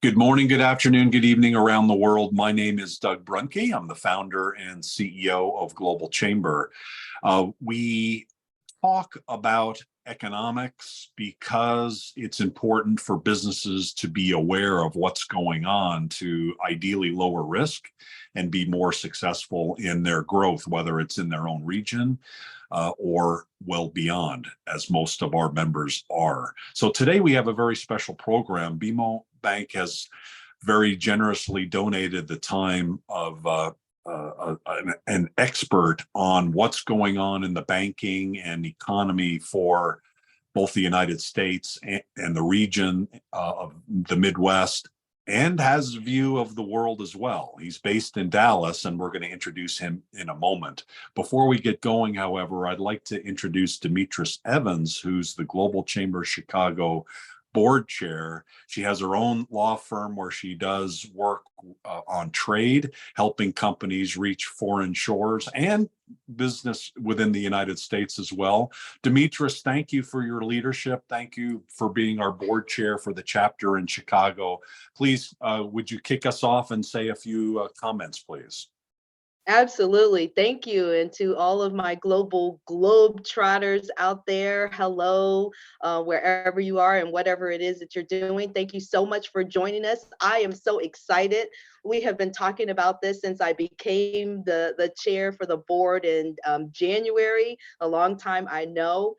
Good morning, good afternoon, good evening around the world. My name is Doug Brunke. I'm the founder and CEO of Global Chamber. We talk about economics because it's important for businesses to be aware of what's going on to ideally lower risk and be more successful in their growth, whether it's in their own region or well beyond, as most of our members are. So today we have a very special program. BMO Bank has very generously donated the time of an expert on what's going on in the banking and economy for both the United States and the region of the Midwest, and has a view of the world as well. He's based in Dallas, and we're going to introduce him in a moment. Before we get going, however, I'd like to introduce Demetris Evans, who's the Global Chamber Chicago board chair. She has her own law firm where she does work on trade, helping companies reach foreign shores and business within the United States as well. Demetris, thank you for your leadership. Thank you for being our board chair for the chapter in Chicago. Please, would you kick us off and say a few comments, please? Absolutely. Thank you. And to all of my global globe trotters out there, hello, wherever you are and whatever it is that you're doing. Thank you so much for joining us. I am so excited. We have been talking about this since I became the chair for the board in January, a long time I know.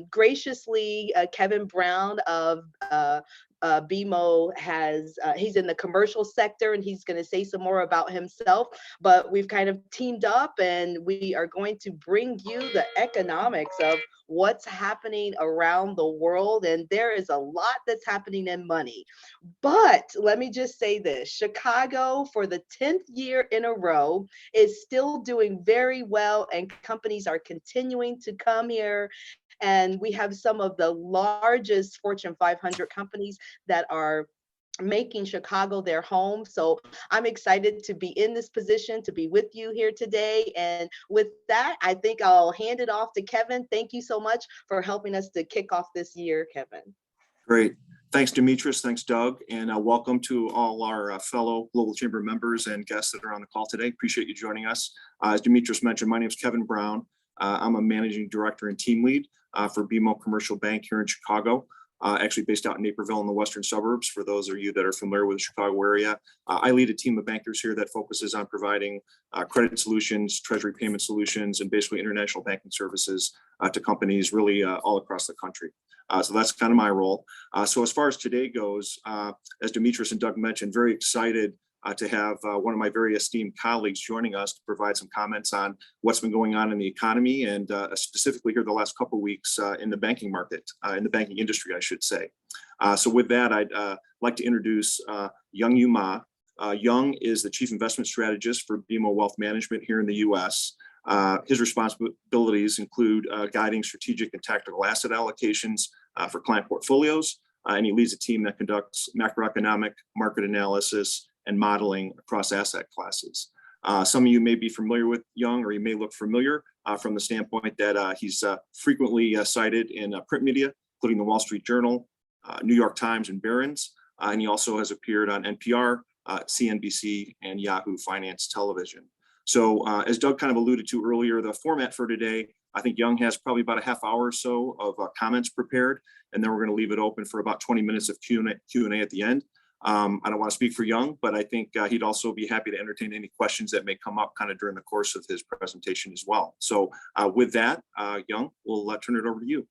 Graciously, Kevin Brown of BMO he's in the commercial sector, and he's going to say some more about himself, but we've kind of teamed up and we are going to bring you the economics of what's happening around the world. And there is a lot that's happening in money. But let me just say this, Chicago for the 10th year in a row is still doing very well, and companies are continuing to come here. And we have some of the largest Fortune 500 companies that are making Chicago their home. So I'm excited to be in this position, to be with you here today. And with that, I think I'll hand it off to Kevin. Thank you so much for helping us to kick off this year, Kevin. Great. Thanks, Demetris. Thanks, Doug. And welcome to all our fellow Global Chamber members and guests that are on the call today. Appreciate you joining us. As Demetris mentioned, my name is Kevin Brown. I'm a managing director and team lead for BMO Commercial Bank here in Chicago, actually based out in Naperville in the western suburbs. For those of you that are familiar with the Chicago area, I lead a team of bankers here that focuses on providing credit solutions, treasury payment solutions, and basically international banking services to companies really all across the country. So that's kind of my role. So as far as today goes, as Demetris and Doug mentioned, very excited to have one of my very esteemed colleagues joining us to provide some comments on what's been going on in the economy and specifically here the last couple of weeks in the banking market, in the banking industry, I should say. So with that, I'd like to introduce Young Yu Ma. Young is the Chief Investment Strategist for BMO Wealth Management here in the US. His responsibilities include guiding strategic and tactical asset allocations for client portfolios, and he leads a team that conducts macroeconomic market analysis and modeling across asset classes. Some of you may be familiar with Young, or you may look familiar from the standpoint that he's frequently cited in print media, including the Wall Street Journal, New York Times, and Barron's. And he also has appeared on NPR, CNBC, and Yahoo Finance Television. So as Doug kind of alluded to earlier, the format for today, I think Young has probably about a half hour or so of comments prepared, and then we're going to leave it open for about 20 minutes of Q&A at the end. I don't want to speak for Young, but I think he'd also be happy to entertain any questions that may come up kind of during the course of his presentation as well. So with that, Young, we'll turn it over to you.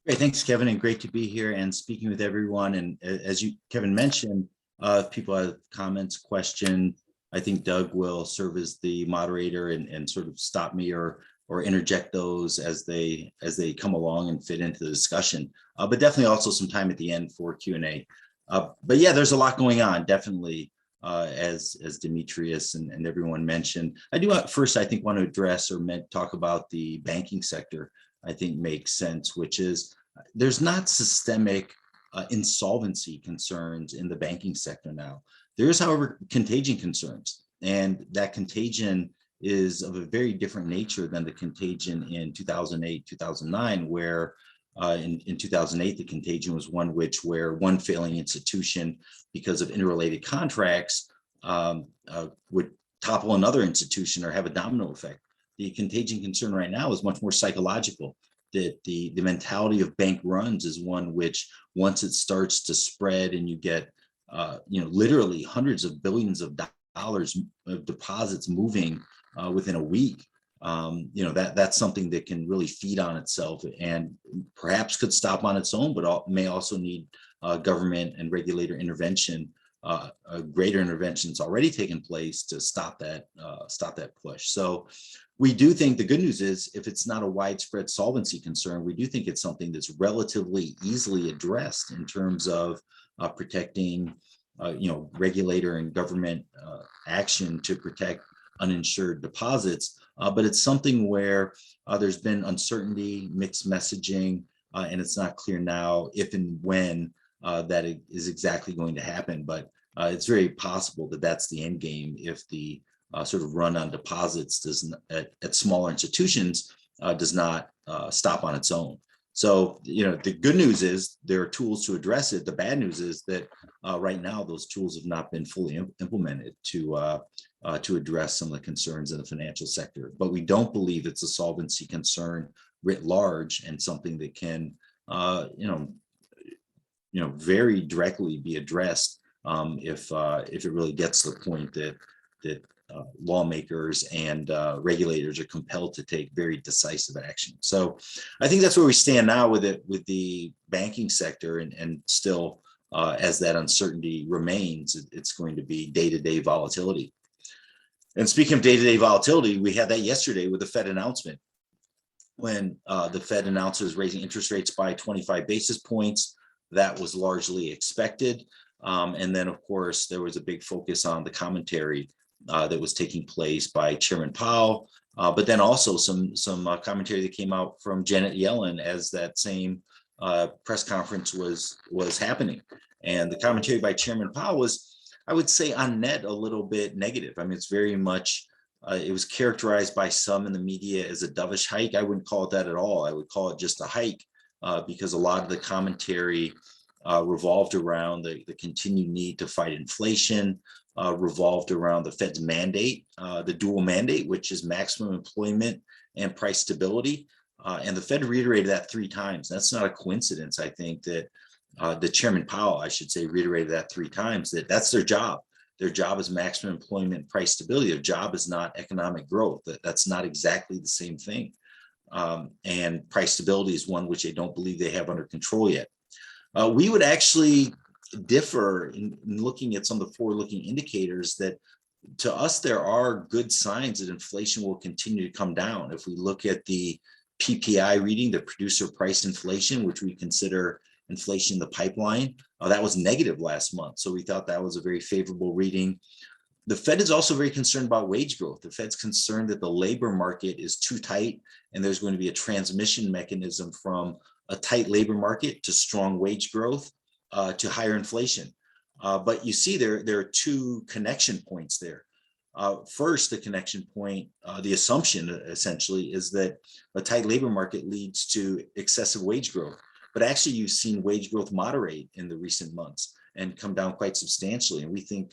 Great, thanks, Kevin, and great to be here and speaking with everyone. And as Kevin mentioned, if people have comments, questions, I think Doug will serve as the moderator and sort of stop me or interject those as they come along and fit into the discussion. But definitely also some time at the end for Q&A. But yeah, there's a lot going on, definitely, as Demetrius and everyone mentioned. I do first, I think, want to address or talk about the banking sector. I think makes sense, which is there's not systemic insolvency concerns in the banking sector now. There is, however, contagion concerns, and that contagion is of a very different nature than the contagion in 2008, 2009, where in 2008, the contagion was one where one failing institution, because of interrelated contracts, would topple another institution or have a domino effect. The contagion concern right now is much more psychological. That the mentality of bank runs is one which, once it starts to spread and you get literally hundreds of billions of dollars of deposits moving within a week, that's something that can really feed on itself and perhaps could stop on its own, but may also need government and regulator intervention. Greater interventions already taken place to stop that push. So we do think the good news is, if it's not a widespread solvency concern, we do think it's something that's relatively easily addressed in terms of protecting regulator and government action to protect uninsured deposits. But it's something where there's been uncertainty, mixed messaging, and it's not clear now if and when that is exactly going to happen. But it's very possible that that's the end game if the sort of run on deposits at smaller institutions does not stop on its own. So, the good news is there are tools to address it. The bad news is that right now those tools have not been fully implemented to address some of the concerns in the financial sector. But we don't believe it's a solvency concern writ large, and something that can, very directly be addressed if it really gets to the point that lawmakers and regulators are compelled to take very decisive action. So I think that's where we stand now with the banking sector, and still as that uncertainty remains, it's going to be day-to-day volatility. And speaking of day-to-day volatility, we had that yesterday with the Fed announcement, when the Fed announces raising interest rates by 25 basis points. That was largely expected. And then, of course, there was a big focus on the commentary that was taking place by Chairman Powell, but then also some commentary that came out from Janet Yellen as that same press conference was happening. And the commentary by Chairman Powell was, I would say, on net a little bit negative. I mean, it's very much, it was characterized by some in the media as a dovish hike. I wouldn't call it that at all. I would call it just a hike, because a lot of the commentary revolved around the continued need to fight inflation, revolved around the Fed's mandate, the dual mandate, which is maximum employment and price stability. And the Fed reiterated that 3 times. That's not a coincidence. I think that the Chairman Powell, I should say, reiterated that 3 times, that's their job. Their job is maximum employment and price stability. Their job is not economic growth. That's not exactly the same thing. And price stability is one which they don't believe they have under control yet. We would actually differ in looking at some of the forward-looking indicators that, to us, there are good signs that inflation will continue to come down. If we look at the PPI reading, the producer price inflation, which we consider inflation in the pipeline, that was negative last month. So we thought that was a very favorable reading. The Fed is also very concerned about wage growth. The Fed's concerned that the labor market is too tight, and there's going to be a transmission mechanism from a tight labor market to strong wage growth to higher inflation. But you see there are 2 connection points there. First, the connection point, the assumption essentially is that a tight labor market leads to excessive wage growth. But actually, you've seen wage growth moderate in the recent months and come down quite substantially. And we think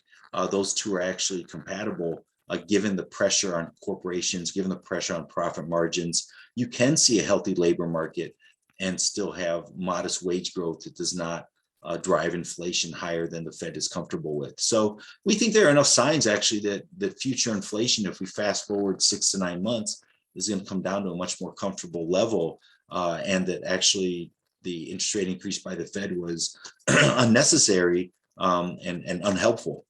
those 2 are actually compatible, given the pressure on corporations, given the pressure on profit margins. You can see a healthy labor market and still have modest wage growth that does not drive inflation higher than the Fed is comfortable with. So we think there are enough signs, actually, that future inflation, if we fast forward 6 to 9 months, is going to come down to a much more comfortable level, and that actually the interest rate increase by the Fed was unnecessary and unhelpful.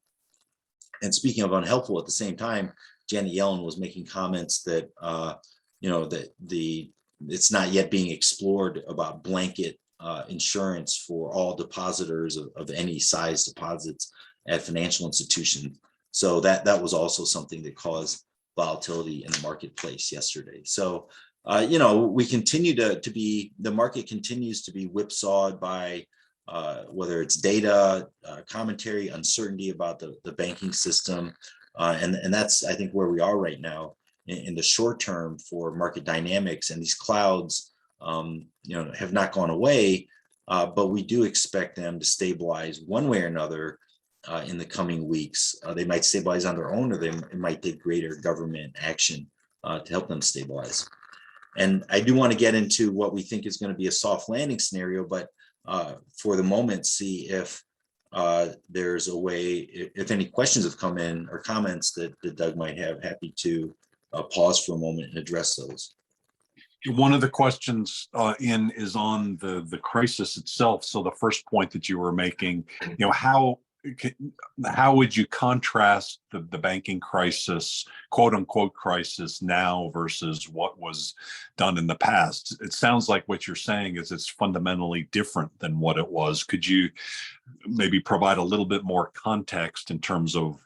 And speaking of unhelpful, at the same time, Janet Yellen was making comments that that it's not yet being explored about blanket insurance for all depositors of any size deposits at financial institutions. So that was also something that caused volatility in the marketplace yesterday. So we continue to be, the market continues to be whipsawed by whether it's data, commentary, uncertainty about the banking system. And that's, I think, where we are right now in the short term for market dynamics. And these clouds have not gone away, but we do expect them to stabilize one way or another in the coming weeks. They might stabilize on their own, or it might take greater government action to help them stabilize. And I do want to get into what we think is going to be a soft landing scenario, but for the moment, see if there's a way, if any questions have come in or comments that Doug might have, happy to pause for a moment and address those. One of the questions is on the crisis itself. So the first point that you were making, how would you contrast the banking crisis, quote unquote crisis, now versus what was done in the past? It sounds like what you're saying is it's fundamentally different than what it was. Could you maybe provide a little bit more context in terms of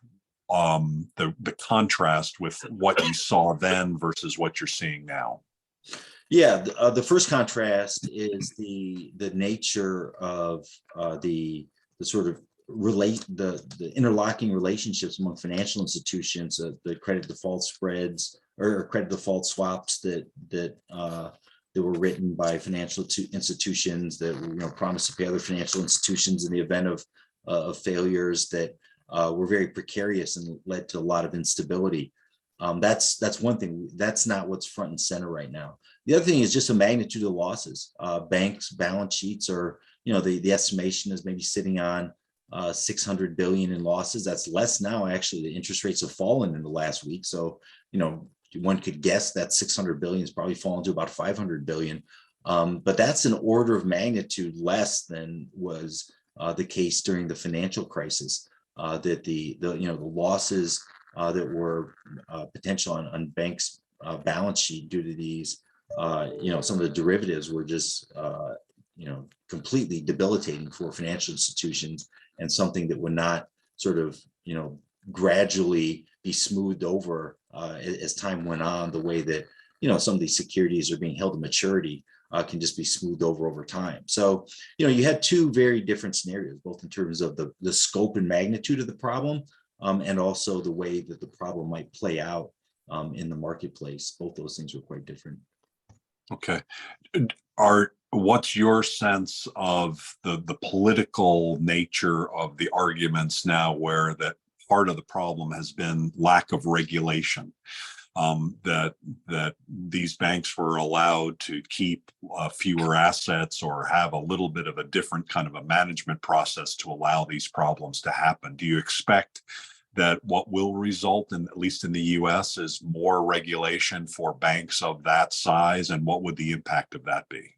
the contrast with what you saw then versus what you're seeing now? Yeah, the first contrast is the nature of the sort of the interlocking relationships among financial institutions, the credit default spreads or credit default swaps that were written by financial institutions that promised to pay other financial institutions in the event of failures that were very precarious and led to a lot of instability. That's one thing. That's not what's front and center right now. The other thing is just the magnitude of the losses. Banks' balance sheets are, the estimation is maybe sitting on 600 billion in losses. That's less now. Actually, the interest rates have fallen in the last week. So, one could guess that 600 billion has probably fallen to about 500 billion. But that's an order of magnitude less than was the case during the financial crisis. That the losses that were potential on banks' balance sheet due to these, some of the derivatives were just, completely debilitating for financial institutions, and something that would not sort of, gradually be smoothed over as time went on, the way that, some of these securities are being held to maturity can just be smoothed over time. So, you had two very different scenarios, both in terms of the scope and magnitude of the problem, and also the way that the problem might play out in the marketplace. Both those things were quite different. Okay. What's your sense of the political nature of the arguments now, where that part of the problem has been lack of regulation? That these banks were allowed to keep fewer assets or have a little bit of a different kind of a management process to allow these problems to happen. Do you expect that what will result in, at least in the US, is more regulation for banks of that size? And what would the impact of that be?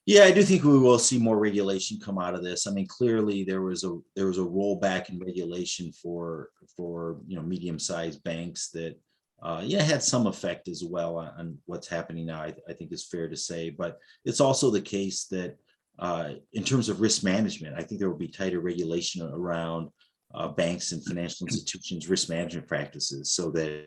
Yeah, I do think we will see more regulation come out of this. I mean, clearly there was a rollback in regulation for medium-sized banks that had some effect as well on what's happening now. I think is fair to say, but it's also the case that in terms of risk management, I think there will be tighter regulation around banks and financial institutions' risk management practices, so that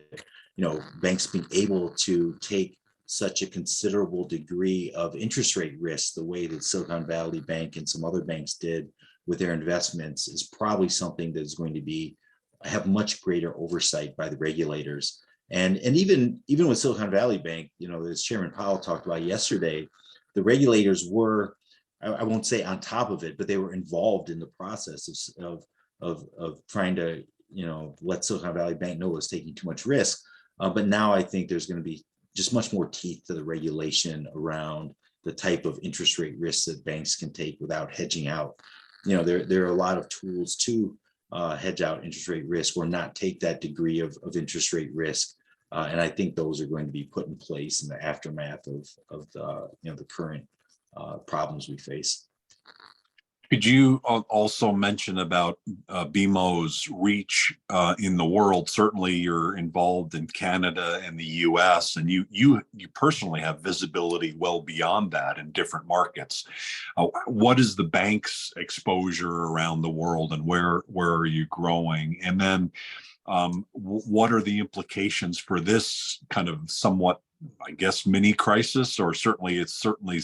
banks being able to take such a considerable degree of interest rate risk, the way that Silicon Valley Bank and some other banks did with their investments, is probably something that is going to have much greater oversight by the regulators. And even with Silicon Valley Bank, as Chairman Powell talked about yesterday, the regulators were, I won't say on top of it, but they were involved in the process of trying to let Silicon Valley Bank know it was taking too much risk. But now I think there's going to be just much more teeth to the regulation around the type of interest rate risks that banks can take without hedging out. There are a lot of tools to hedge out interest rate risk or not take that degree of interest rate risk. And I think those are going to be put in place in the aftermath of the current problems we face. Could you also mention about BMO's reach in the world? Certainly, you're involved in Canada and the U.S., and you personally have visibility well beyond that in different markets. What is the bank's exposure around the world, and where are you growing? And then, what are the implications for this kind of somewhat, I guess, mini crisis, or it's certainly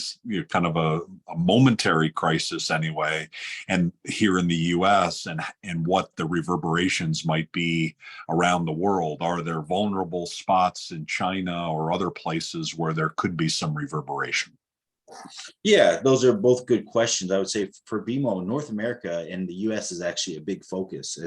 kind of a momentary crisis anyway, and here in the US, and what the reverberations might be around the world? Are there vulnerable spots in China or other places where there could be some reverberation? Yeah, those are both good questions. I would say for BMO, North America and the US is actually a big focus.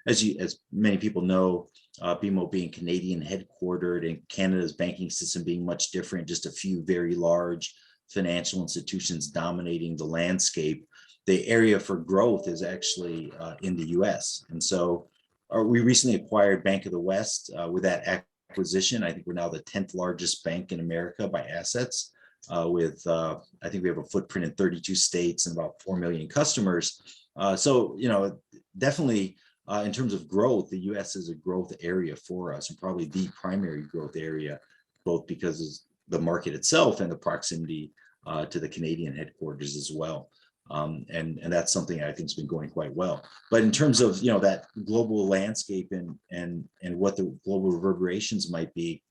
As many people know, BMO being Canadian headquartered and Canada's banking system being much different, just a few very large financial institutions dominating the landscape. The area for growth is actually in the US. And so we recently acquired Bank of the West. With that acquisition, I think we're now the 10th largest bank in America by assets. I think we have a footprint in 32 states and about 4 million customers. So, definitely in terms of growth, the US is a growth area for us and probably the primary growth area, both because of the market itself and the proximity to the Canadian headquarters as well. And that's something I think has been going quite well. But in terms of, that global landscape and what the global reverberations might be,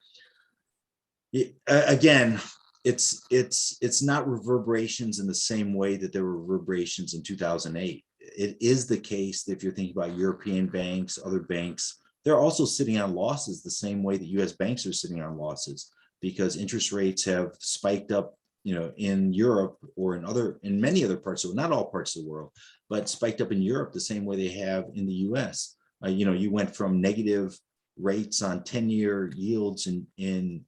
again, it's not reverberations in the same way that there were reverberations in 2008. It is the case that if you're thinking about European banks, other banks, they're also sitting on losses the same way that US banks are sitting on losses, because interest rates have spiked up, in Europe or in many other parts of, not all parts of the world, but spiked up in Europe the same way they have in the US. You went from negative rates on 10-year yields in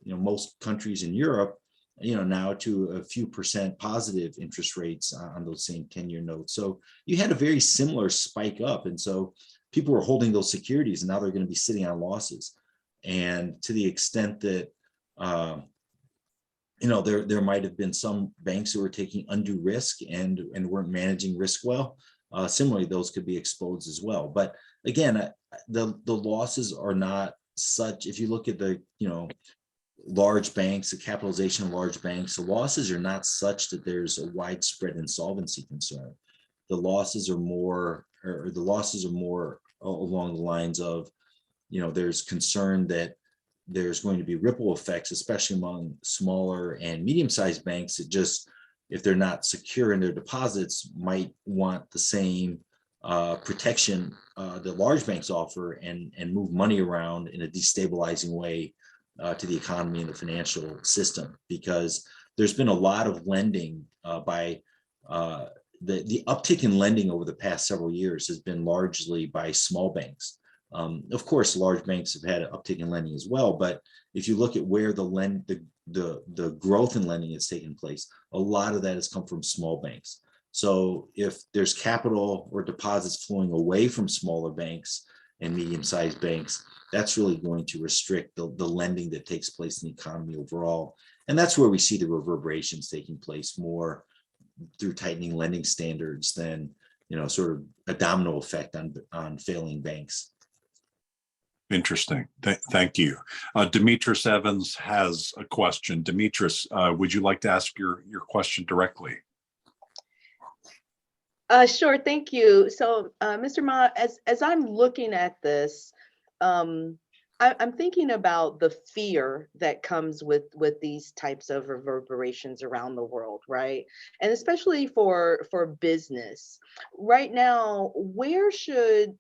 most countries in Europe, now to a few percent positive interest rates on those same 10-year notes. So you had a very similar spike up. And so people were holding those securities and now they're going to be sitting on losses. And to the extent that, there might have been some banks who were taking undue risk and weren't managing risk well. Similarly, those could be exposed as well. But again, the losses are not such. If you look at the, large banks, the capitalization of large banks, the losses are not such that there's a widespread insolvency concern. The losses are more along the lines of, there's concern that there's going to be ripple effects, especially among smaller and medium-sized banks that just, if they're not secure in their deposits, might want the same protection that large banks offer and move money around in a destabilizing way to the economy and the financial system, because there's been a lot of lending by the uptick in lending over the past several years has been largely by small banks. Of course, large banks have had an uptick in lending as well, but if you look at where the growth in lending has taken place, a lot of that has come from small banks. So if there's capital or deposits flowing away from smaller banks and medium-sized banks, that's really going to restrict the lending that takes place in the economy overall. And that's where we see the reverberations taking place more through tightening lending standards than, sort of a domino effect on failing banks. Interesting. Thank you. Demetrius Evans has a question. Demetrius, would you like to ask your question directly? Sure, thank you. So, Mr. Ma, as I'm looking at this, I'm thinking about the fear that comes with these types of reverberations around the world, right? And especially for business. Right now, where should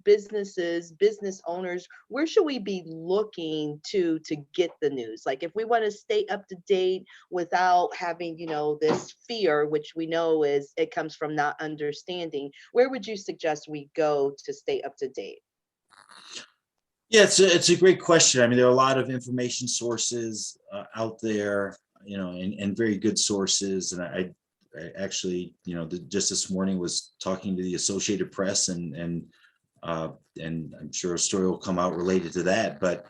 businesses, business owners, where should we be looking to get the news? Like if we want to stay up to date without having, this fear, which we know it comes from not understanding, where would you suggest we go to stay up to date? Yeah, it's a great question. I mean, there are a lot of information sources out there, and very good sources. And I actually, just this morning was talking to the Associated Press, and I'm sure a story will come out related to that. But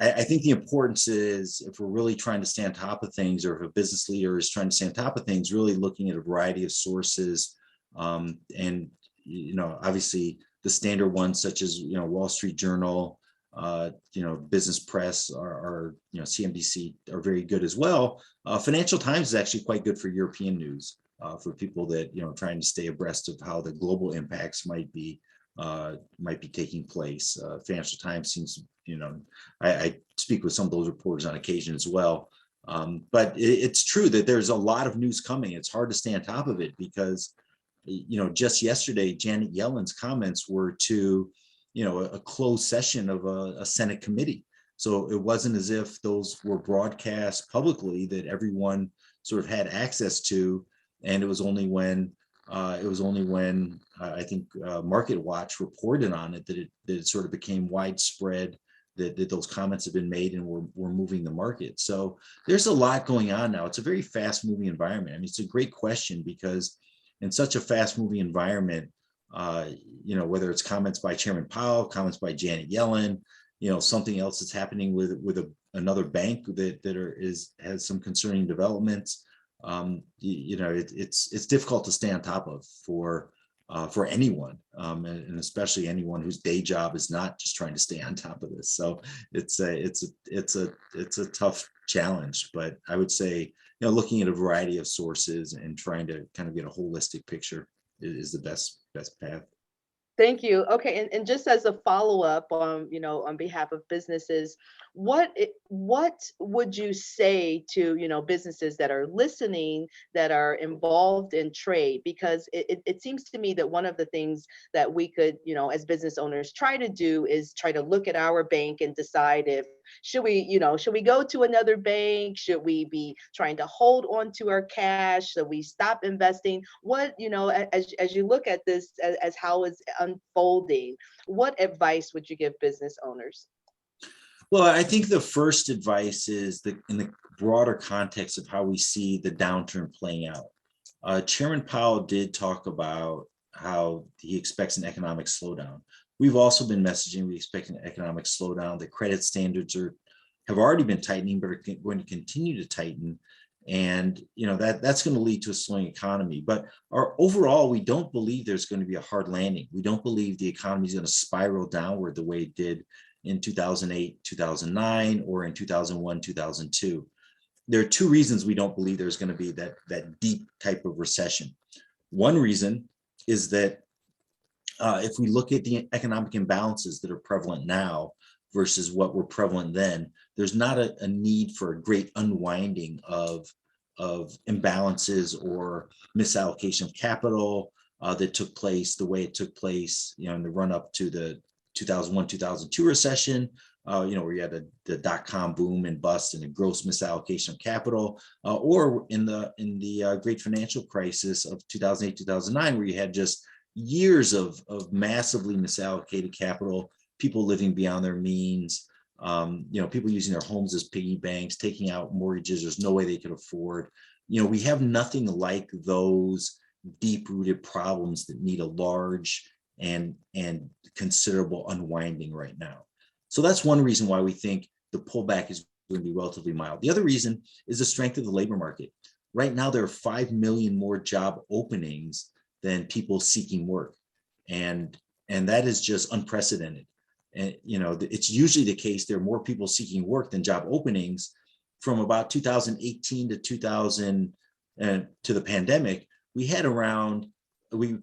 I think the importance is, if we're really trying to stay on top of things, or if a business leader is trying to stay on top of things, really looking at a variety of sources, and obviously the standard ones such as Wall Street Journal, Business Press, or CNBC are very good as well. Financial Times is actually quite good for European news, for people that trying to stay abreast of how the global impacts might be taking place. Financial Times seems, I speak with some of those reporters on occasion as well. But it's true that there's a lot of news coming. It's hard to stay on top of it because, just yesterday, Janet Yellen's comments were to, a closed session of a Senate committee. So it wasn't as if those were broadcast publicly that everyone sort of had access to. And it was only when I think Market Watch reported on it that it sort of became widespread that those comments have been made and we're moving the market. So there's a lot going on now. It's a very fast moving environment. I mean, it's a great question because in such a fast moving environment, whether it's comments by Chairman Powell, comments by Janet Yellen, something else that's happening with another bank that has some concerning developments. It's difficult to stay on top of for anyone, and especially anyone whose day job is not just trying to stay on top of this. So it's a tough challenge, but I would say, looking at a variety of sources and trying to kind of get a holistic picture is the best path. Thank you. Okay, and just as a follow-up on behalf of businesses, what would you say to businesses that are listening, that are involved in trade? Because it seems to me that one of the things that we could, as business owners try to do is try to look at our bank and decide if should we go to another bank? Should we be trying to hold on to our cash? Should we stop investing? What, as you look at this as how it's unfolding, what advice would you give business owners? Well, I think the first advice is in the broader context of how we see the downturn playing out. Chairman Powell did talk about how he expects an economic slowdown. We've also been messaging we expect an economic slowdown. The credit standards have already been tightening, but are going to continue to tighten. And that's going to lead to a slowing economy. But overall, we don't believe there's going to be a hard landing. We don't believe the economy is going to spiral downward the way it did in 2008, 2009, or in 2001, 2002. There are two reasons we don't believe there's going to be that deep type of recession. One reason is that if we look at the economic imbalances that are prevalent now versus what were prevalent then, there's not a need for a great unwinding of imbalances or misallocation of capital that took place the way it took place, in the run up to the 2001, 2002 recession, where you had the dot-com boom and bust and a gross misallocation of capital, or in the great financial crisis of 2008, 2009, where you had just years of massively misallocated capital, people living beyond their means, people using their homes as piggy banks, taking out mortgages there's no way they could afford. We have nothing like those deep-rooted problems that need a large and considerable unwinding right now. So that's one reason why we think the pullback is going to be relatively mild. The other reason is the strength of the labor market. Right now, there are 5 million more job openings than people seeking work. And that is just unprecedented. And, it's usually the case there are more people seeking work than job openings. From about 2018 to the pandemic, we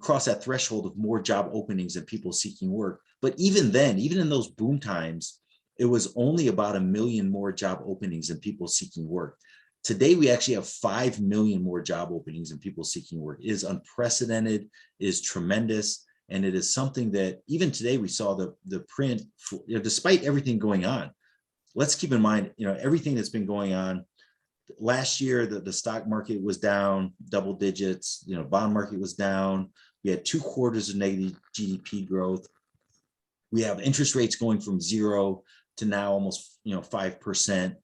crossed that threshold of more job openings than people seeking work. But even then, even in those boom times, it was only about 1 million more job openings than people seeking work. Today, we actually have 5 million more job openings than people seeking work. It is unprecedented, it is tremendous, and it is something that even today we saw the print, despite everything going on. Let's keep in mind, everything that's been going on. Last year, the stock market was down double digits, bond market was down. We had 2 quarters of negative GDP growth. We have interest rates going from 0 to now almost 5%.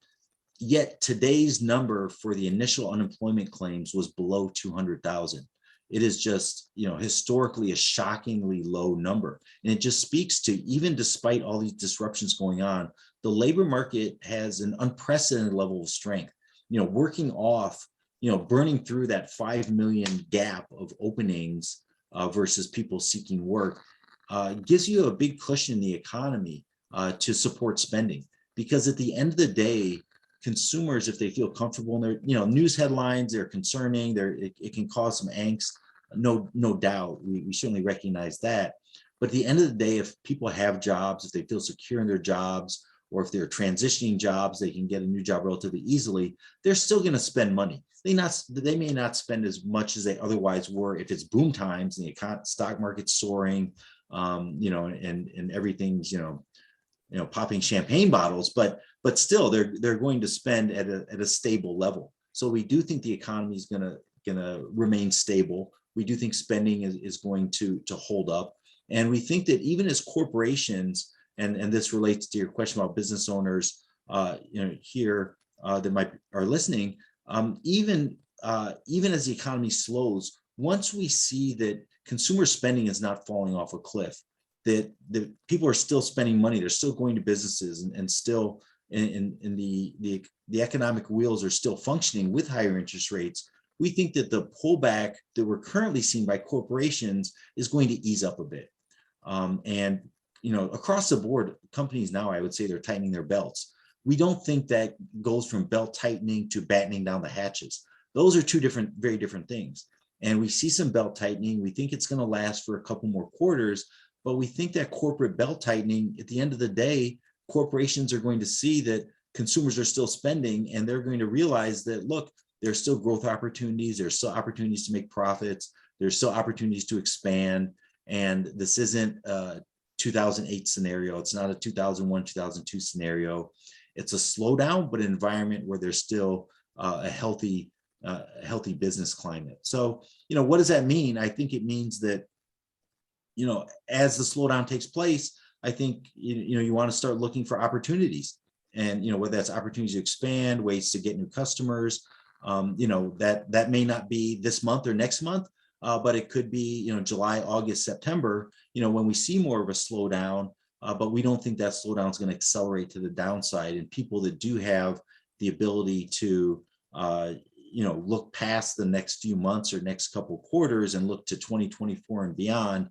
Yet today's number for the initial unemployment claims was below 200,000. It is just, historically a shockingly low number. And it just speaks to, even despite all these disruptions going on, the labor market has an unprecedented level of strength. Working off, burning through that 5 million gap of openings versus people seeking work gives you a big cushion in the economy to support spending. Because at the end of the day, consumers, if they feel comfortable in their, news headlines, they're concerning, it can cause some angst, no doubt. We certainly recognize that. But at the end of the day, if people have jobs, if they feel secure in their jobs, or if they're transitioning jobs, they can get a new job relatively easily, they're still going to spend money. They may not spend as much as they otherwise were if it's boom times and the stock market's soaring, and everything's, popping champagne bottles, but still they're going to spend at a stable level. So we do think the economy is going to remain stable. We do think spending is going to hold up. And we think that even as corporations, and this relates to your question about business owners, here that are listening, even as the economy slows, once we see that consumer spending is not falling off a cliff, that the people are still spending money, they're still going to businesses, and still in the economic wheels are still functioning with higher interest rates, we think that the pullback that we're currently seeing by corporations is going to ease up a bit. And across the board, companies now, I would say they're tightening their belts. We don't think that goes from belt tightening to battening down the hatches. Those are two very different things. And we see some belt tightening. We think it's going to last for a couple more quarters, but we think that corporate belt tightening, at the end of the day, corporations are going to see that consumers are still spending, and they're going to realize that, look, there's still growth opportunities. There's still opportunities to make profits. There's still opportunities to expand. And this isn't a 2008 scenario. It's not a 2001, 2002 scenario. It's a slowdown, but an environment where there's still a healthy business climate. So, what does that mean? I think it means that, as the slowdown takes place, I think, you want to start looking for opportunities, and, whether that's opportunities to expand, ways to get new customers, that may not be this month or next month, but it could be, July, August, September, when we see more of a slowdown, but we don't think that slowdown is going to accelerate to the downside. And people that do have the ability to, look past the next few months or next couple quarters and look to 2024 and beyond,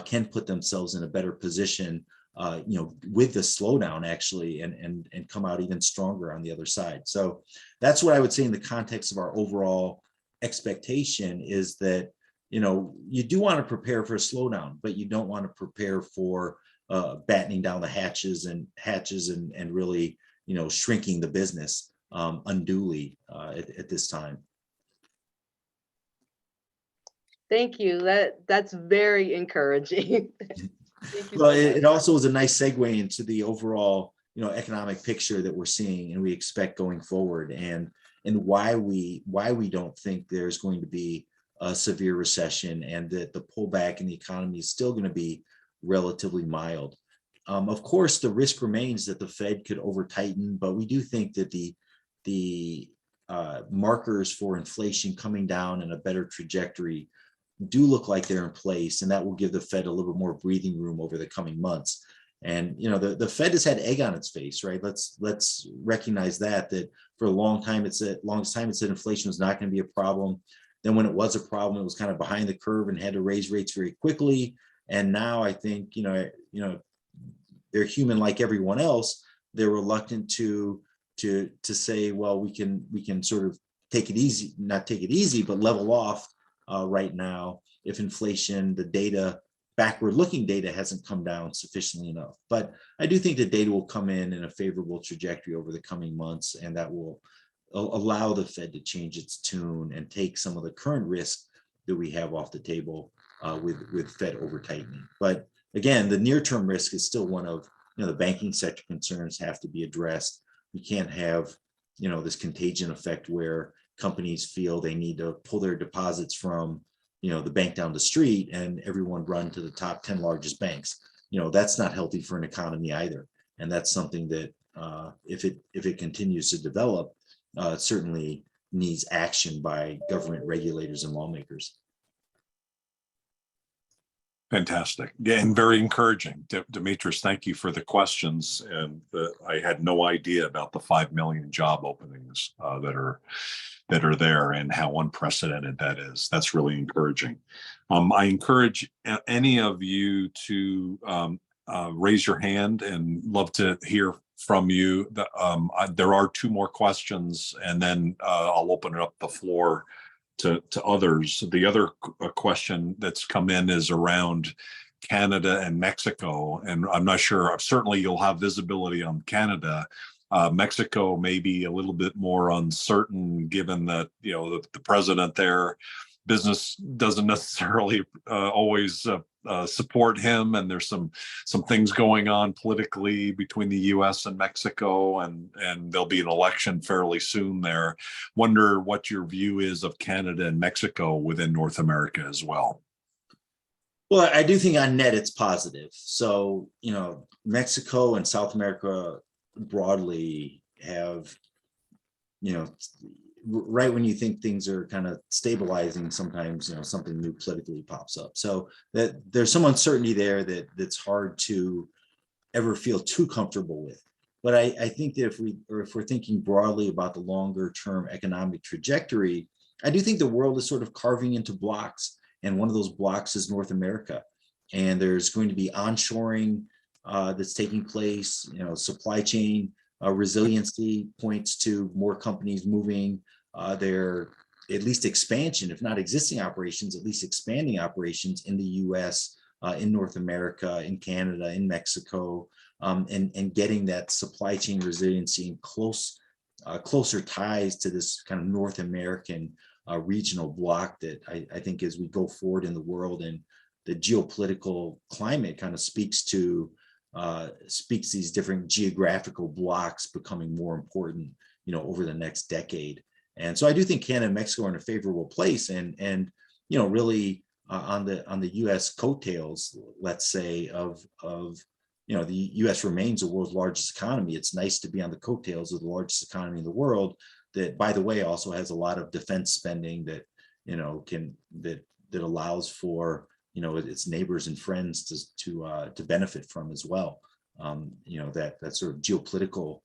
can put themselves in a better position, with the slowdown actually, and come out even stronger on the other side. So that's what I would say in the context of our overall expectation, is that, you do want to prepare for a slowdown, but you don't want to prepare for battening down the hatches and really, shrinking the business unduly at this time. Thank you. That's very encouraging. Thank you Well, so much. it also is a nice segue into the overall, economic picture that we're seeing and we expect going forward, and why we don't think there's going to be a severe recession, and that the pullback in the economy is still going to be relatively mild. Of course, the risk remains that the Fed could over tighten, but we do think that the markers for inflation coming down and a better trajectory do look like they're in place, and that will give the Fed a little bit more breathing room over the coming months. And the Fed has had egg on its face, right? Let's recognize that for a long time it said inflation was not going to be a problem. Then when it was a problem, it was kind of behind the curve and had to raise rates very quickly. And now I think they're human like everyone else. They're reluctant to say, well, we can sort of take it easy, not take it easy, but level off right now if inflation, the data, backward-looking data hasn't come down sufficiently enough. But I do think the data will come in a favorable trajectory over the coming months, and that will allow the Fed to change its tune and take some of the current risk that we have off the table with Fed over tightening. But again, the near-term risk is still one of the banking sector concerns have to be addressed. We can't have this contagion effect where companies feel they need to pull their deposits from the bank down the street and everyone run to the top 10 largest banks. That's not healthy for an economy either, and that's something that if it continues to develop, certainly needs action by government regulators and lawmakers. Fantastic. Yeah, and very encouraging. Demetrius, thank you for the questions. And I had no idea about the 5 million job openings that are there and how unprecedented that is. That's really encouraging. I encourage any of you to raise your hand and love to hear from you. There are 2 more questions, and then I'll open it up the floor to others. The other question that's come in is around Canada and Mexico, and I'm not sure. Certainly, you'll have visibility on Canada. Mexico may be a little bit more uncertain, given that the president there, business doesn't necessarily always support him, and there's some things going on politically between the U.S. and Mexico, and there'll be an election fairly soon there. Wonder what your view is of Canada and Mexico within North America as well. Well, I do think on net it's positive. So, Mexico and South America broadly have, right when you think things are kind of stabilizing, sometimes, something new politically pops up. So that there's some uncertainty there that's hard to ever feel too comfortable with. But I think that if we're thinking broadly about the longer term economic trajectory, I do think the world is sort of carving into blocks. And one of those blocks is North America. And there's going to be onshoring that's taking place, supply chain resiliency points to more companies moving their at least expansion, if not existing operations, at least expanding operations in the US, in North America, in Canada, in Mexico, and getting that supply chain resiliency and closer ties to this kind of North American regional bloc that I think as we go forward in the world and the geopolitical climate kind of speaks these different geographical blocks becoming more important, over the next decade. And so I do think Canada and Mexico are in a favorable place, and really on the U.S. coattails, let's say, of the U.S. remains the world's largest economy. It's nice to be on the coattails of the largest economy in the world that, by the way, also has a lot of defense spending that that allows for its neighbors and friends to benefit from as well. That sort of geopolitical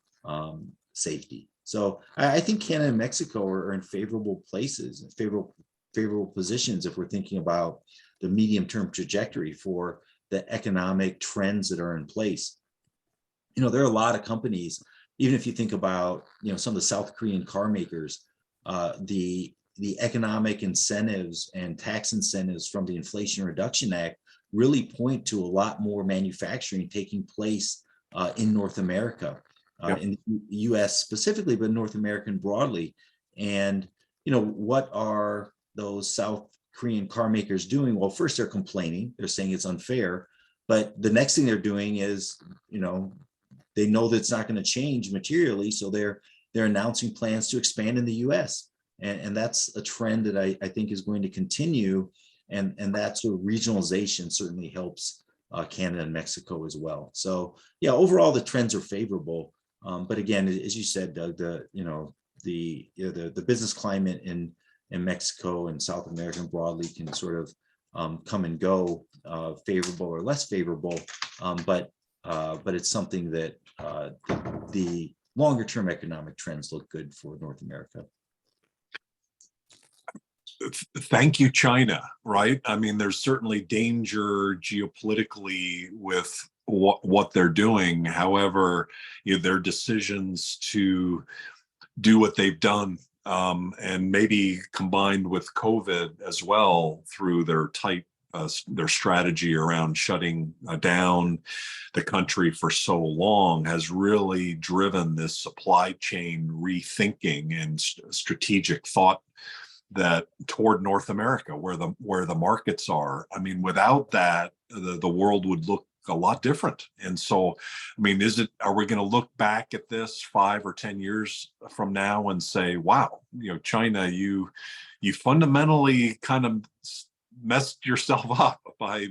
safety. So I think Canada and Mexico are in favorable places, favorable positions if we're thinking about the medium-term trajectory for the economic trends that are in place. There are a lot of companies, even if you think about some of the South Korean car makers, the economic incentives and tax incentives from the Inflation Reduction Act really point to a lot more manufacturing taking place in North America, in the U.S. specifically, but North American broadly. And what are those South Korean car makers doing? Well, first they're complaining, they're saying it's unfair, but the next thing they're doing is they know that it's not going to change materially, so they're announcing plans to expand in the U.S. And that's a trend that I think is going to continue, and that sort of regionalization certainly helps Canada and Mexico as well. So yeah, overall the trends are favorable, but again, as you said, Doug, the business climate in Mexico and South America broadly can sort of come and go, favorable or less favorable, but it's something that the longer term economic trends look good for North America. Thank you, China, right? I mean, there's certainly danger geopolitically with what they're doing. However, their decisions to do what they've done, and maybe combined with COVID as well, through their their strategy around shutting down the country for so long, has really driven this supply chain rethinking and strategic thought that toward North America, where the markets are. I mean, without that, the world would look a lot different. And so, I mean, are we going to look back at this 5 or 10 years from now and say, wow, China, you fundamentally kind of messed yourself up by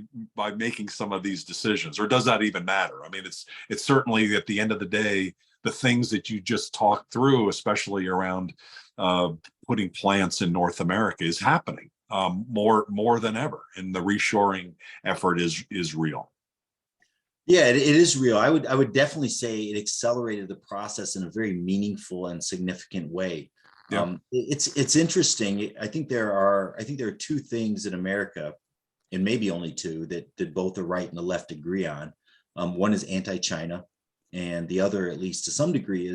making some of these decisions? Or does that even matter? I mean, it's certainly, at the end of the day, the things that you just talked through, especially around putting plants in North America, is happening more than ever, and the reshoring effort is real. Yeah, it is real. I would definitely say it accelerated the process in a very meaningful and significant way. Yeah. It's interesting. I think there are two things in America, and maybe only two, that both the right and the left agree on. One is anti-China, and the other, at least to some degree,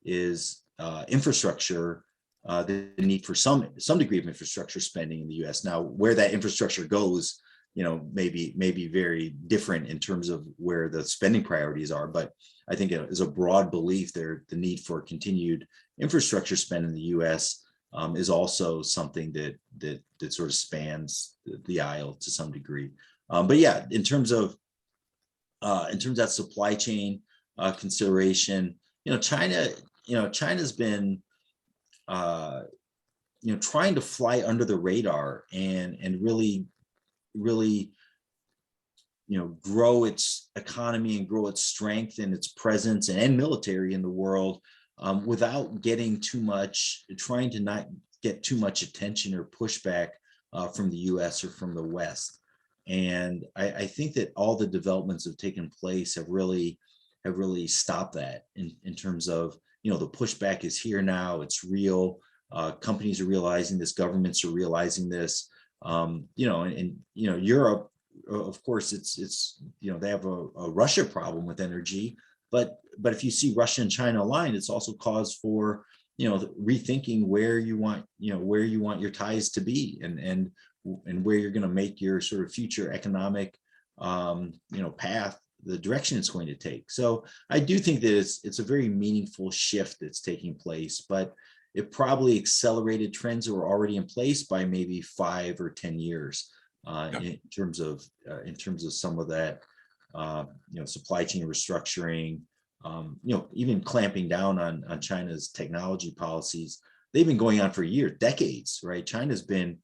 is infrastructure. The need for some degree of infrastructure spending in the U.S. Now, where that infrastructure goes, may be very different in terms of where the spending priorities are. But I think it is a broad belief there, the need for continued infrastructure spend in the U.S. Is also something that sort of spans the aisle to some degree. But yeah, in terms of that supply chain consideration, China's been trying to fly under the radar and really grow its economy and grow its strength and its presence and military in the world, without trying to not get too much attention or pushback from the US or from the West. And I think that all the developments that have taken place have really stopped that in terms of, the pushback is here now, it's real. Companies are realizing this, governments are realizing this. Europe, of course, it's they have a Russia problem with energy, but if you see Russia and China aligned, it's also cause for rethinking where you want your ties to be, and where you're going to make your sort of future economic path, the direction it's going to take. So I do think that it's a very meaningful shift that's taking place, but it probably accelerated trends that were already in place by maybe 5 or 10 years. In terms of some of that, supply chain restructuring, even clamping down on China's technology policies. They've been going on for years, decades, right? China's been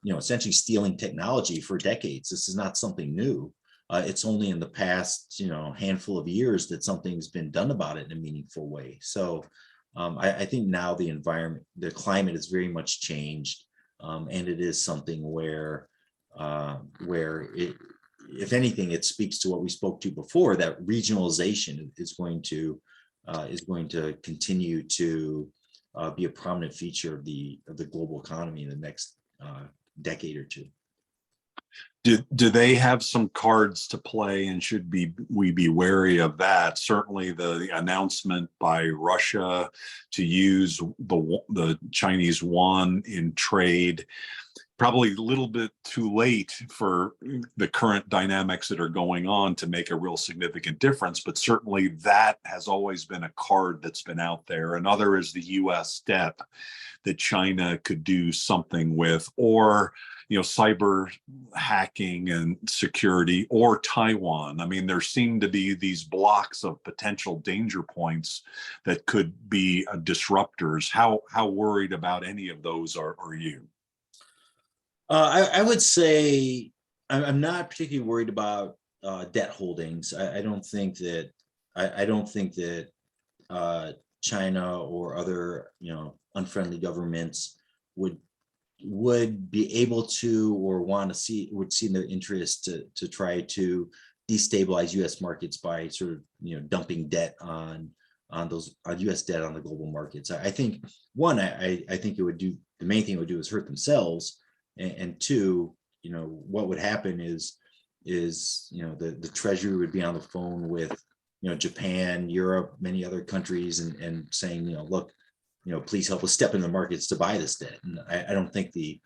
essentially stealing technology for decades. This is not something new. It's only in the past, handful of years that something's been done about it in a meaningful way. So I think now the climate has very much changed. And it is something where if anything, it speaks to what we spoke to before, that regionalization is going to continue to be a prominent feature of the global economy in the next decade or two. Do they have some cards to play, and should we be wary of that? Certainly the announcement by Russia to use the Chinese yuan in trade, probably a little bit too late for the current dynamics that are going on to make a real significant difference, but certainly that has always been a card that's been out there. Another is the US debt that China could do something with, or cyber hacking and security, or Taiwan. I mean, there seem to be these blocks of potential danger points that could be disruptors. How worried about any of those are you? I would say I'm not particularly worried about debt holdings. I don't think that China or other unfriendly governments would be able to or would see in their interest to try to destabilize U.S. markets by sort of dumping debt on U.S. debt on the global markets. I think I think it would do, the main thing it would do is hurt themselves, and two, what would happen is the Treasury would be on the phone with Japan, Europe, many other countries, and saying, look, please help us step in the markets to buy this debt. And I don't think the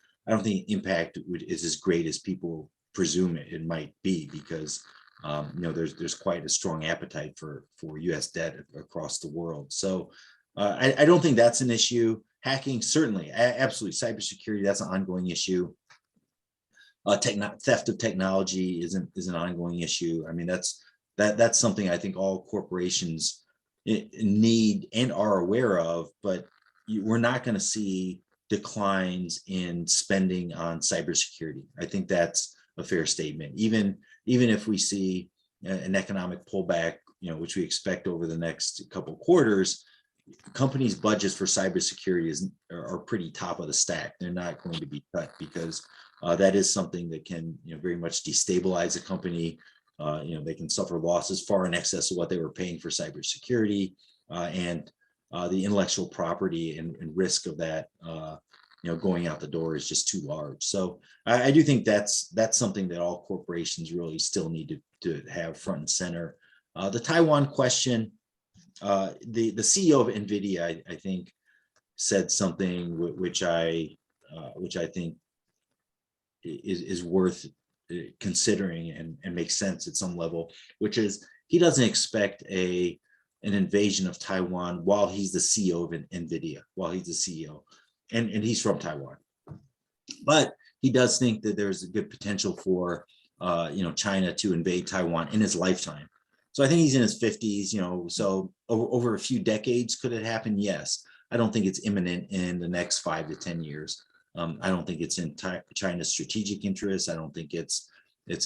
impact is as great as people presume it might be, because there's quite a strong appetite for U.S. debt across the world. So I don't think that's an issue. Hacking, certainly, absolutely. Cybersecurity, that's an ongoing issue. Theft of technology is an ongoing issue. I mean, that's something I think all corporations need and are aware of, but we're not going to see declines in spending on cybersecurity. I think that's a fair statement. Even if we see an economic pullback, which we expect over the next couple of quarters, companies' budgets for cybersecurity are pretty top of the stack. They're not going to be cut, because that is something that can very much destabilize a company. They can suffer losses far in excess of what they were paying for cybersecurity, and the intellectual property and risk of that going out the door is just too large. So I do think that's something that all corporations really still need to have front and center. The Taiwan question, the CEO of NVIDIA, I think, said something which I think is worth considering and makes sense at some level, which is he doesn't expect an invasion of Taiwan while he's the CEO of NVIDIA, and he's from Taiwan. But he does think that there's a good potential for China to invade Taiwan in his lifetime. So I think he's in his 50s, so over a few decades, could it happen? Yes. I don't think it's imminent in the next 5 to 10 years. I don't think it's in China's strategic interest. I don't think its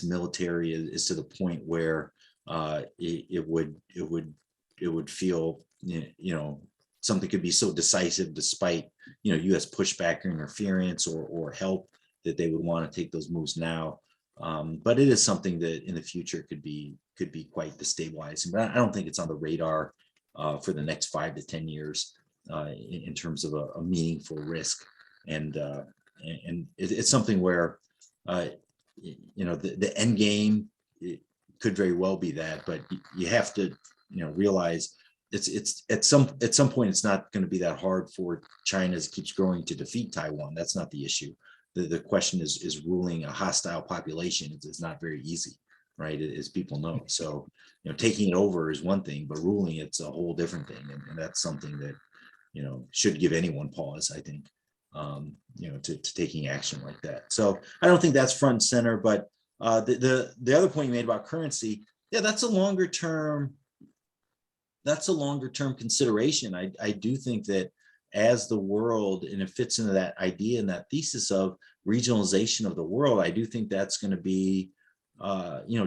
military is to the point where it would feel, something could be so decisive despite, U.S. pushback or interference or help that they would want to take those moves now. But it is something that in the future could be quite destabilizing. But I don't think it's on the radar for the next 5 to 10 years in terms of a meaningful risk. And it's something where the end game could very well be that, but you have to realize it's at some point it's not going to be that hard for China as it keeps growing to defeat Taiwan. That's not the issue. The question is ruling a hostile population. It's not very easy, right? As people know. So, taking it over is one thing, but ruling it's a whole different thing. And that's something that, should give anyone pause, I think, to taking action like that. So I don't think that's front and center, but the other point you made about currency, yeah, that's a longer term consideration. I do think that as the world, and it fits into that idea and that thesis of regionalization of the world, I do think that's going to be,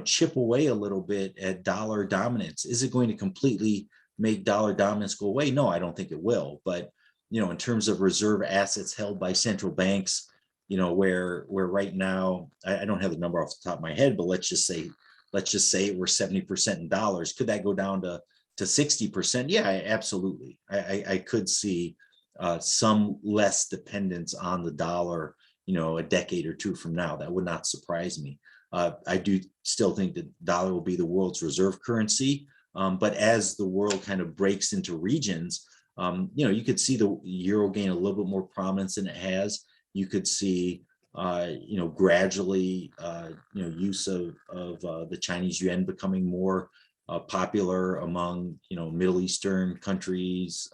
chip away a little bit at dollar dominance. Is it going to completely make dollar dominance go away? No, I don't think it will. But, in terms of reserve assets held by central banks, where right now, I don't have the number off the top of my head, but let's just say we're 70% in dollars. Could that go down to 60%? Yeah, absolutely. I could see some less dependence on the dollar, a decade or two from now. That would not surprise me. I do still think that dollar will be the world's reserve currency. But as the world kind of breaks into regions, you could see the euro gain a little bit more prominence than it has. You could see, gradually, use of the Chinese yuan becoming more popular among, Middle Eastern countries,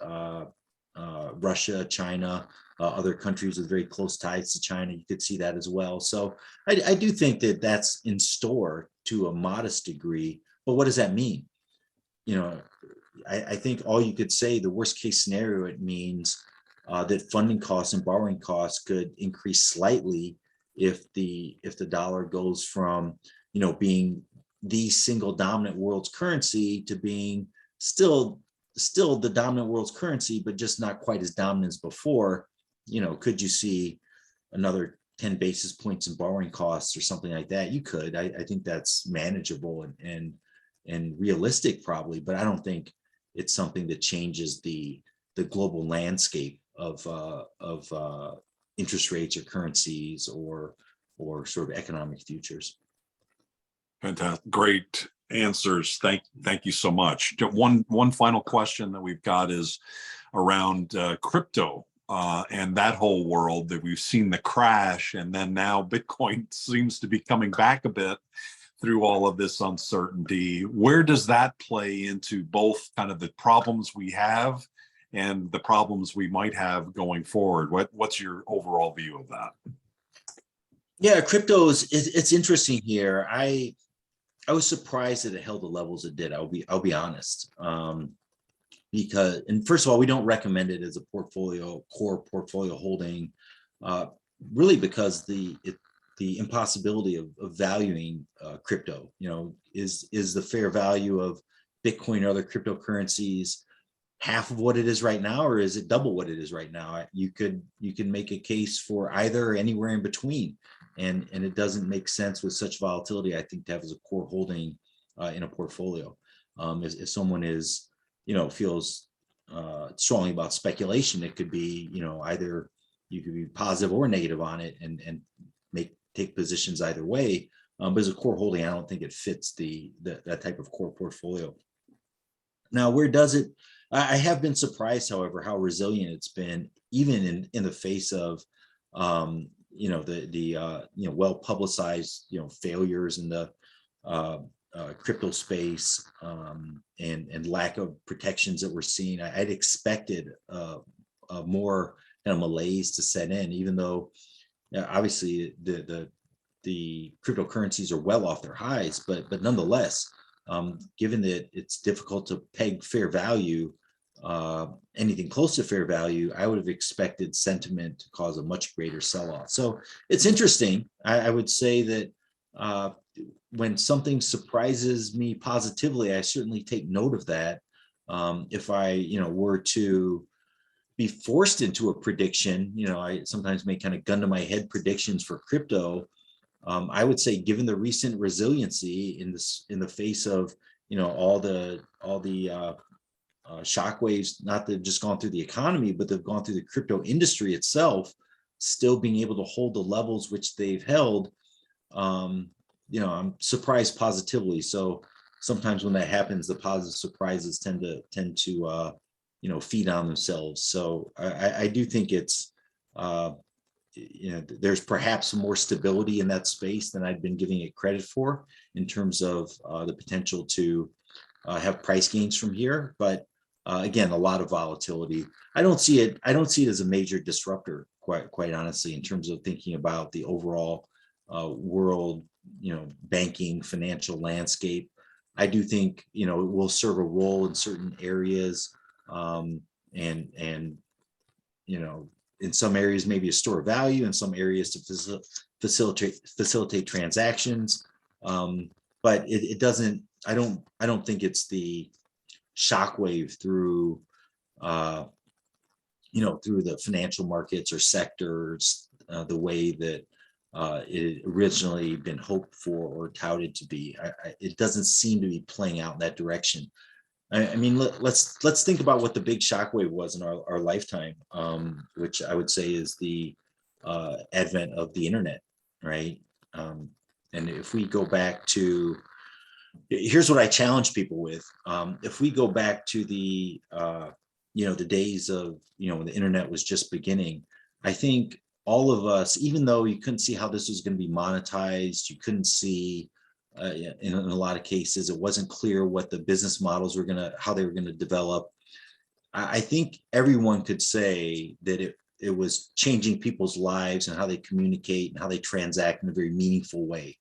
Russia, China, other countries with very close ties to China. You could see that as well. So I do think that that's in store to a modest degree. But what does that mean? I think all you could say, the worst case scenario, it means that funding costs and borrowing costs could increase slightly if the dollar goes from, being the single dominant world's currency to being still the dominant world's currency, but just not quite as dominant as before. Could you see another 10 basis points in borrowing costs or something like that? You could. I think that's manageable and realistic probably, but I don't think it's something that changes the global landscape of interest rates or currencies or sort of economic futures. Fantastic. Great answers. Thank you so much. One final question that we've got is around crypto and that whole world that we've seen the crash, and then now Bitcoin seems to be coming back a bit through all of this uncertainty. Where does that play into both kind of the problems we have and the problems we might have going forward? What's your overall view of that? Yeah, crypto it's interesting here. I was surprised that it held the levels it did. I'll be honest. Because, and first of all, we don't recommend it as a core portfolio holding, really because the impossibility of valuing crypto. Is the fair value of Bitcoin or other cryptocurrencies half of what it is right now, or is it double what it is right now? You can make a case for either, or anywhere in between, and it doesn't make sense with such volatility, I think, to have as a core holding in a portfolio. If someone feels strongly about speculation, it could be, either you could be positive or negative on it and take positions either way. But as a core holding, I don't think it fits that type of core portfolio. Now, where does it? I have been surprised, however, how resilient it's been, even in the face of the well publicized failures in the crypto space and lack of protections that we're seeing. I'd expected a more kind of malaise to set in, even though obviously the cryptocurrencies are well off their highs, but nonetheless, given that it's difficult to peg fair value, anything close to fair value, I would have expected sentiment to cause a much greater sell-off. So it's interesting. I would say that when something surprises me positively, I certainly take note of that. If I, were to be forced into a prediction, I sometimes make kind of gun to my head predictions for crypto. I would say, given the recent resiliency in the face of, all the shockwaves, not that have just gone through the economy, but they've gone through the crypto industry itself, still being able to hold the levels which they've held. I'm surprised positively. So sometimes when that happens, the positive surprises tend to feed on themselves. So I do think it's there's perhaps more stability in that space than I'd been giving it credit for, in terms of the potential to have price gains from here. But again, a lot of volatility. I don't see it as a major disruptor, quite honestly, in terms of thinking about the overall world, banking, financial landscape. I do think, it will serve a role in certain areas, and in some areas, maybe a store of value, in some areas to facilitate transactions. But it doesn't, I don't think it's the shockwave through, through the financial markets or sectors, the way that it originally been hoped for or touted to be. It doesn't seem to be playing out in that direction. I mean, let's think about what the big shockwave was in our lifetime, which I would say is the advent of the internet, right? And if we go back to, here's what I challenge people with: if we go back to the the days of when the internet was just beginning, I think all of us, even though you couldn't see how this was going to be monetized, you couldn't see. In a lot of cases, it wasn't clear what the business models how they were going to develop. I think everyone could say that it was changing people's lives and how they communicate and how they transact in a very meaningful way.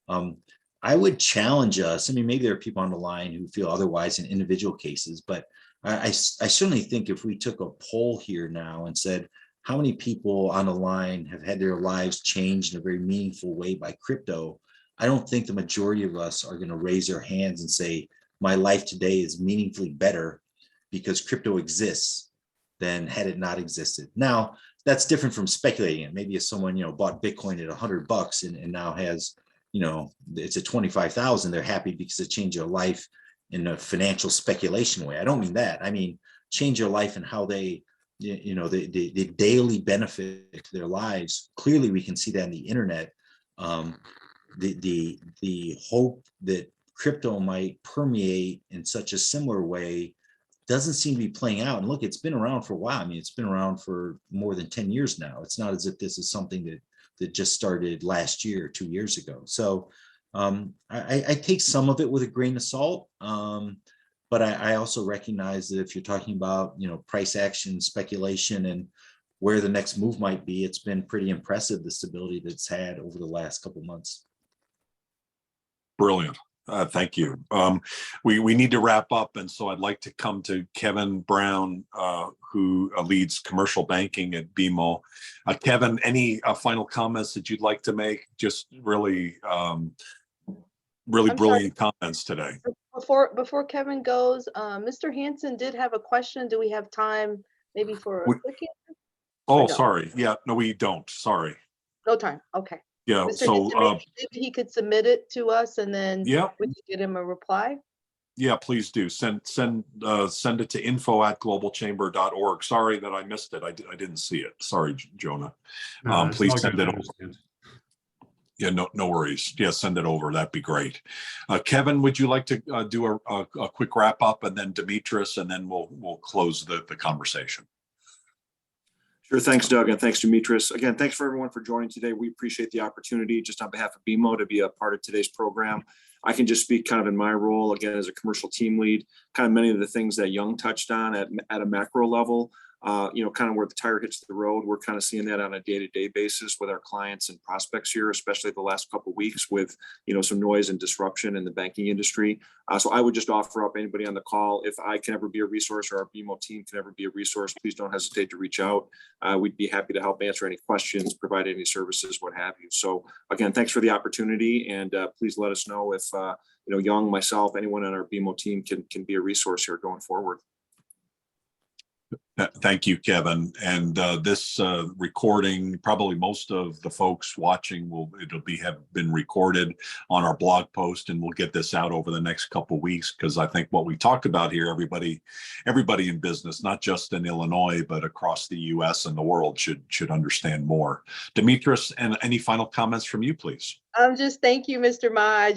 I would challenge us. I mean, maybe there are people on the line who feel otherwise in individual cases, but I certainly think if we took a poll here now and said, how many people on the line have had their lives changed in a very meaningful way by crypto? I don't think the majority of us are going to raise their hands and say, my life today is meaningfully better because crypto exists than had it not existed. Now, that's different from speculating. Maybe if someone, bought Bitcoin at $100 and now has, it's at 25,000, they're happy because it changed their life in a financial speculation way. I don't mean that. I mean, change your life and how they, the daily benefit to their lives. Clearly, we can see that in the internet. The hope that crypto might permeate in such a similar way doesn't seem to be playing out. And look, it's been around for a while. I mean, it's been around for more than 10 years now. It's not as if this is something that just started last year or 2 years ago. So I take some of it with a grain of salt. But I also recognize that if you're talking about, price action, speculation, and where the next move might be, it's been pretty impressive, the stability that's had over the last couple of months. Brilliant. Thank you. We need to wrap up. And so I'd like to come to Kevin Brown, who leads commercial banking at BMO. Kevin, any final comments that you'd like to make? Just really brilliant comments today. Before Kevin goes, Mr. Hansen did have a question. Do we have time maybe for a quick answer? Oh, sorry. Yeah, no, we don't. Sorry. No time. Okay. Yeah. Mr. So Hansen, maybe he could submit it to us and then we can get him a reply. Yeah, please do. Send it to info@globalchamber.org. Sorry that I missed it. I didn't see it. Sorry, Jonah. Please send it over. Yeah, no worries. Yeah, send it over. That'd be great. Kevin, would you like to do a quick wrap up, and then Demetrius, and then we'll close the conversation. Sure. Thanks, Doug. And thanks, Demetrius. Again, thanks for everyone for joining today. We appreciate the opportunity just on behalf of BMO to be a part of today's program. I can just speak kind of in my role, again, as a commercial team lead, kind of many of the things that Young touched on at a macro level. kind of where the tire hits the road. We're kind of seeing that on a day-to-day basis with our clients and prospects here, especially the last couple of weeks with, some noise and disruption in the banking industry. So I would just offer up anybody on the call, if I can ever be a resource or our BMO team can ever be a resource, please don't hesitate to reach out. We'd be happy to help answer any questions, provide any services, what have you. So again, thanks for the opportunity, and please let us know if, Young, myself, anyone on our BMO team can be a resource here going forward. Thank you, Kevin. And this recording, probably most of the folks watching have been recorded on our blog post, and we'll get this out over the next couple of weeks, because I think what we talked about here, everybody in business, not just in Illinois, but across the US and the world should understand more. Demetris, and any final comments from you, please? Just thank you, Mr. Ma.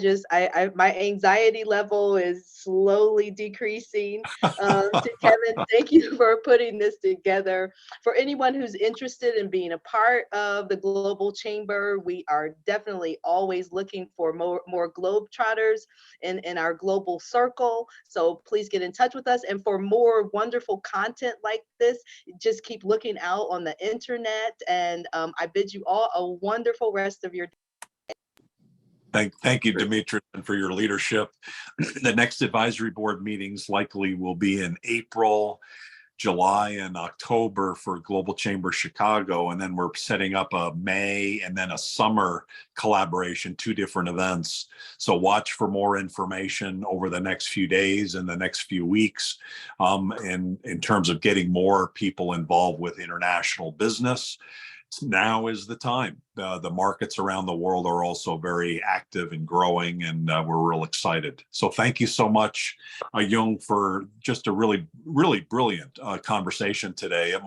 My anxiety level is slowly decreasing. To Kevin, thank you for putting this together. For anyone who's interested in being a part of the Global Chamber, we are definitely always looking for more Globetrotters in our global circle. So please get in touch with us. And for more wonderful content like this, just keep looking out on the internet. And I bid you all a wonderful rest of your day. Thank you, Demetri, for your leadership. The next advisory board meetings likely will be in April, July, and October for Global Chamber Chicago. And then we're setting up a May and then a summer collaboration, 2 different events. So watch for more information over the next few days and the next few weeks in terms of getting more people involved with international business. Now is the time. The markets around the world are also very active and growing, and we're real excited. So thank you so much, Jung, for just a really, really brilliant conversation today. It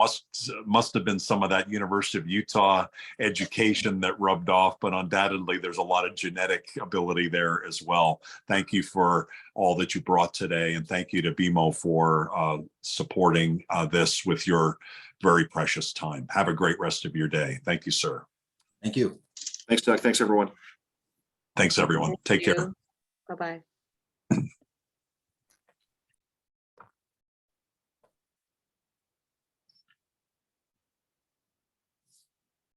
must have been some of that University of Utah education that rubbed off, but undoubtedly there's a lot of genetic ability there as well. Thank you for all that you brought today, and thank you to BMO for supporting this with your very precious time. Have a great rest of your day. Thank you, sir. Thank you. Thanks, Doug. Thanks, everyone. Thanks, everyone. Take care. Bye-bye.